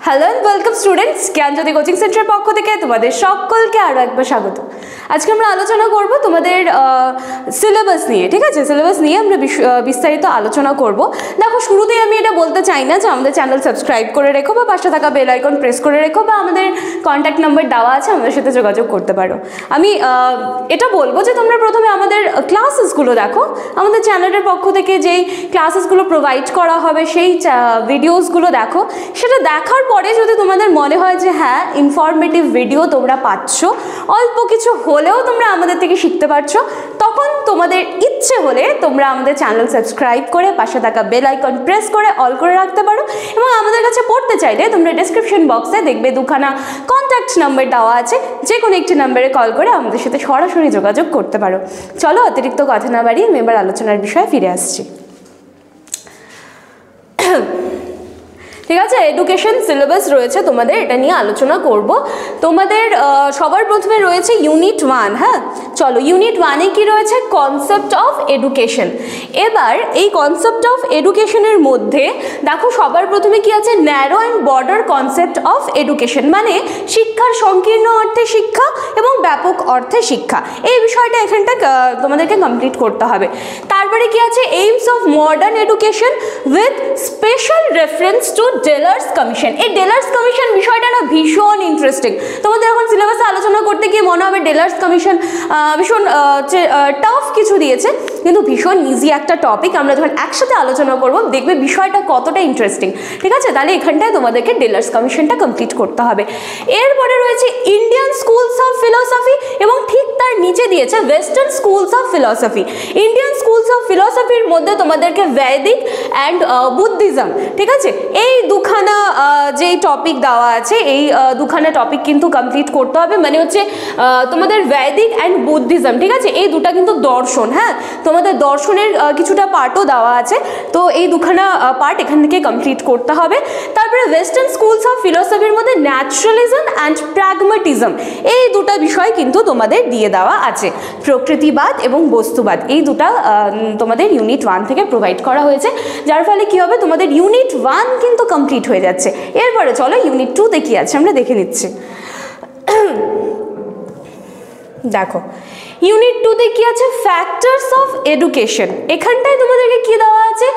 Hello and welcome students, Gyanjyoti coaching সেন্টারের পক্ষ থেকে তোমাদের সকলকে আরও একবার স্বাগত। আজকে আমরা আলোচনা করব তোমাদের সিলেবাস নিয়ে। ঠিক আছে, সিলেবাস নিয়ে আমরা বিস্তারিত আলোচনা করব। দেখো, শুরুতেই আমি এটা বলতে চাই না যে আমাদের চ্যানেল সাবস্ক্রাইব করে রেখো বা পাশে থাকা বেল আইকন প্রেস করে রেখো বা আমাদের কন্ট্যাক্ট নাম্বার দেওয়া আছে, আমাদের সাথে যোগাযোগ করতে পারো। আমি এটা বলবো যে তোমরা প্রথমে আমাদের ক্লাসেসগুলো দেখো। আমাদের চ্যানেলের পক্ষ থেকে যেই ক্লাসেসগুলো প্রোভাইড করা হবে সেই ভিডিওসগুলো দেখো। সেটা দেখার পরে যদি তোমাদের মনে হয় যে হ্যাঁ ইনফরমেটিভ ভিডিও তোমরা পাচ্ছ, অল্প কিছু হলেও তোমরা আমাদের থেকে শিখতে পারছো, তখন তোমাদের ইচ্ছে হলে তোমরা আমাদের চ্যানেল সাবস্ক্রাইব করে পাশে থাকা বেল আইকন প্রেস করে অল করে রাখতে পারো। এবং আমাদের কাছে পড়তে চাইলে তোমরা ডেসক্রিপশন বক্সে দেখবে দুখানা কন্ট্যাক্ট নাম্বার দেওয়া আছে, যে কোনো একটি নাম্বারে কল করে আমাদের সাথে সরাসরি যোগাযোগ করতে পারো। চলো, অতিরিক্ত কথা না বাড়িয়ে আমি এবার আলোচনার বিষয়ে ফিরে আসছি। ঠিক আছে, এডুকেশন সিলেবাস রয়েছে তোমাদের, এটা নিয়ে আলোচনা করব। তোমাদের সবার প্রথমে রয়েছে ইউনিট 1। হ্যাঁ, চলো ইউনিট 1-এ কি রয়েছে? Concept of education. এবার এই কনসেপ্ট অফ এডুকেশনের মধ্যে দেখো সবার প্রথমে কি আছে? Narrow and border concept of education, মানে শিক্ষার সংকীর্ণ অর্থে শিক্ষা এবং ব্যাপক অর্থে শিক্ষা। এই বিষয়টা এখানটা তোমাদেরকে কমপ্লিট করতে হবে। তারপরে কি আছে? Aims of modern education with special reference to Delors commission. এই ডেলার্স কমিশন বিষয়টা না ভীষণ ইন্টারেস্টিং। তোমাদের এখন সিলেবাসে আলোচনা করতে গিয়ে মনে হবে ডেলার্স কমিশন ভীষণ টাফ কিছু দিয়েছে, কিন্তু ভীষণ ইজি একটা টপিক। আমরা যখন একসাথে আলোচনা করব দেখবে বিষয়টা কতটা ইন্টারেস্টিং। ঠিক আছে, তাহলে এখানটায় তোমাদেরকে ডেলার্স কমিশনটা কমপ্লিট করতে হবে। এরপরে রয়েছে ইন্ডিয়ান স্কুলস অফ ফিলসফি এবং ঠিক তার নিচে দিয়েছে western schools of philosophy. Indian schools of ফিলসফির মধ্যে তোমাদেরকে বৈদিক অ্যান্ড বুদ্ধিজম, ঠিক আছে, এই দুখানা যেই টপিক দেওয়া আছে, এই দুখানা টপিক কিন্তু কমপ্লিট করতে হবে। মানে হচ্ছে তোমাদের বৈদিক অ্যান্ড বুদ্ধিজম, ঠিক আছে, এই দুটা কিন্তু দর্শন। হ্যাঁ, তোমাদের দর্শনের কিছুটা পার্টও দেওয়া আছে, তো এই দুখানা পার্ট এখান থেকে কমপ্লিট করতে হবে। তারপরে ওয়েস্টার্ন স্কুলস অফ ফিলসফির মধ্যে ন্যাচারালিজম অ্যান্ড প্র্যাগম্যাটিজম, এই দুটা বিষয় কিন্তু তোমাদের দিয়ে দেওয়া আছে। প্রকৃতিবাদ এবং বস্তুবাদ, এই দুটা তোমাদের ইউনিট 1 থেকে প্রোভাইড করা হয়েছে, যার ফলে কি হবে তোমাদের ইউনিট 1 কিন্তু কমপ্লিট হয়ে যাচ্ছে। এরপরে চলো ইউনিট 2-তে কি আছে আমরা দেখে নিচ্ছি। দেখো ইউনিট 2-তে কি আছে? Factors of education. এখানটায় তোমাদেরকে কি দেওয়া আছে?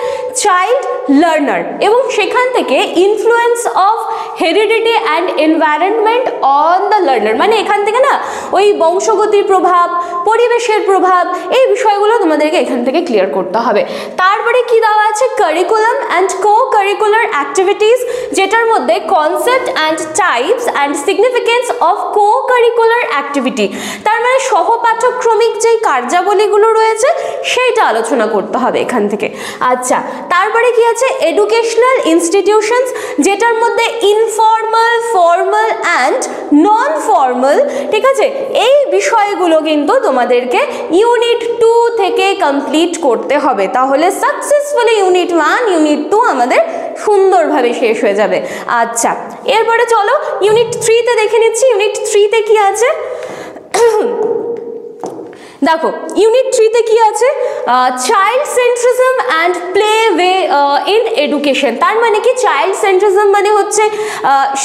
চাইল্ড লার্নার, এবং সেখান থেকে influence of heredity and environment on the learner, মানে এখান থেকে না ওই বংশগতির প্রভাব, পরিবেশের প্রভাব, এই বিষয়গুলো তোমাদেরকে এখান থেকে ক্লিয়ার করতে হবে। তারপরে কি দেওয়া আছে? Curriculum and co curricular activities, যেটার মধ্যে concept and types and significance of co curricular activity, তার মানে সহপাঠ্যক্রমিক যেই কার্যাবলীগুলো রয়েছে সেইটা আলোচনা করতে হবে এখান থেকে। আচ্ছা, তারপরে কি আছে? এডুকেশনাল ইনস্টিটিউশনস, যেটার মধ্যে informal, formal and non formal, ঠিক আছে, এই বিষয়গুলো কিন্তু তোমাদেরকে ইউনিট 2 থেকে কমপ্লিট করতে হবে। তাহলে সাকসেসফুলি ইউনিট 1, ইউনিট 2 আমাদের সুন্দরভাবে শেষ হয়ে যাবে। আচ্ছা, এরপরে চলো ইউনিট 3-তে দেখে নিচ্ছি। ইউনিট 3-তে কি আছে? দেখো ইউনিট 3-তে কি আছে? Child centrism and play way in education. তার মানে কি? চাইল্ড সেন্ট্রিজম মানে হচ্ছে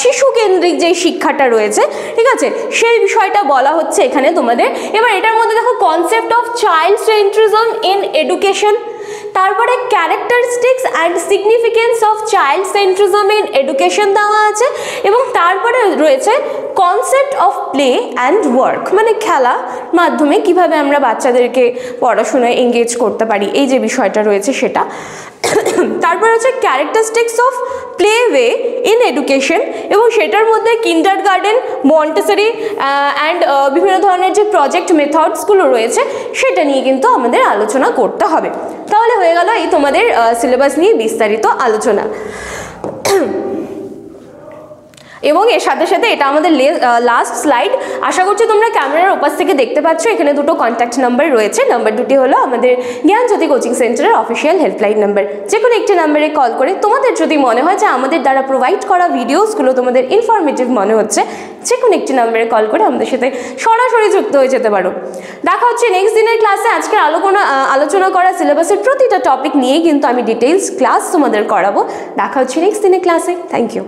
শিশু কেন্দ্রিক যে শিক্ষাটা রয়েছে, ঠিক আছে, সেই বিষয়টা বলা হচ্ছে এখানে তোমাদের। এবার এটার মধ্যে দেখো concept of child centrism in education, তারপরে characteristics and significance of child centrism in education দেওয়া আছে, এবং তারপরে রয়েছে concept of play and work, মানে খেলা মাধ্যমে কিভাবে আমরা বাচ্চাদেরকে পড়াশোনায় এঙ্গেজ করতে পারি, এই যে বিষয়টা রয়েছে সেটা। তারপর হচ্ছে characteristics of play way in education, এবং সেটার মধ্যে কিন্ডার গার্ডেন, মন্টেসরি অ্যান্ড বিভিন্ন ধরনের যে প্রজেক্ট মেথডসগুলো রয়েছে সেটা নিয়ে কিন্তু আমাদের আলোচনা করতে হবে। তাহলে হয়ে গেল এই তোমাদের সিলেবাস নিয়ে বিস্তারিত আলোচনা। এবং এর সাথে সাথে এটা আমাদের লাস্ট স্লাইড। আশা করছি তোমরা ক্যামেরার ওপাশ থেকে দেখতে পাচ্ছ, এখানে দুটো কন্ট্যাক্ট নাম্বার রয়েছে। নাম্বার দুটি হলো আমাদের জ্ঞানজ্যোতি কোচিং সেন্টারের অফিসিয়াল হেল্পলাইন নাম্বার। যে কোনো একটি নাম্বারে কল করে তোমাদের যদি মনে হয় যে আমাদের দ্বারা প্রোভাইড করা ভিডিওসগুলো তোমাদের ইনফরমেটিভ মনে হচ্ছে, যে কোনো একটি নাম্বারে কল করে আমাদের সাথে সরাসরি যুক্ত হয়ে যেতে পারো। দেখা হচ্ছে নেক্সট দিনের ক্লাসে। আজকে আলোচনা করা সিলেবাসের প্রতিটা টপিক নিয়ে কিন্তু আমি ডিটেইলস ক্লাস তোমাদের করাবো। দেখা হচ্ছে নেক্সট দিনের ক্লাসে। Thank you.